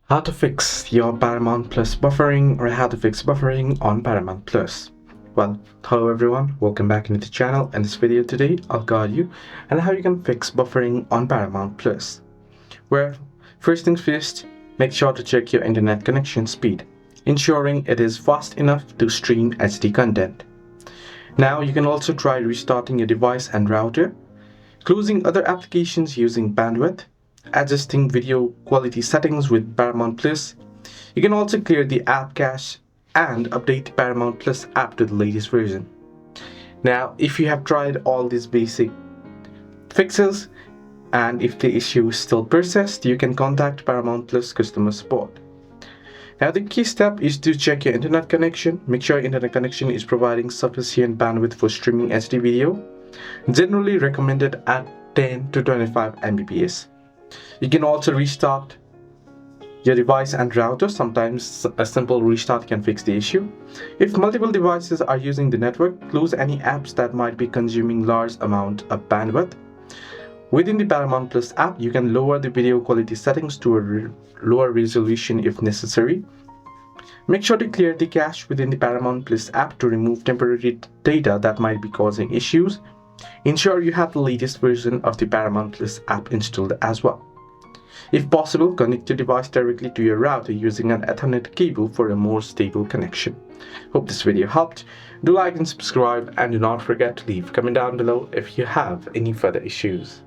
How to fix your Paramount Plus buffering, or how to fix buffering on Paramount Plus. Well, hello everyone, welcome back into the channel. In this video today, I'll guide you on how you can fix buffering on Paramount Plus. Where, first things first, make sure to check your internet connection speed, ensuring it is fast enough to stream HD content. Now you can also try restarting your device and router, closing other applications using bandwidth, adjusting video quality settings with Paramount Plus. You can also clear the app cache and update the Paramount Plus app to the latest version. Now, if you have tried all these basic fixes and if the issue still persists, you can contact Paramount Plus customer support. Now, the key step is to check your internet connection. Make sure your internet connection is providing sufficient bandwidth for streaming HD video, generally recommended at 10 to 25 Mbps. You can also restart your device and router. Sometimes a simple restart can fix the issue. If multiple devices are using the network, close any apps that might be consuming large amount of bandwidth. Within the Paramount Plus app, you can lower the video quality settings to a lower resolution if necessary. Make sure to clear the cache within the Paramount Plus app to remove temporary data that might be causing issues. Ensure you have the latest version of the Paramount Plus app installed as well. If possible, connect your device directly to your router using an Ethernet cable for a more stable connection. Hope this video helped. Do like and subscribe, and do not forget to leave a comment down below if you have any further issues.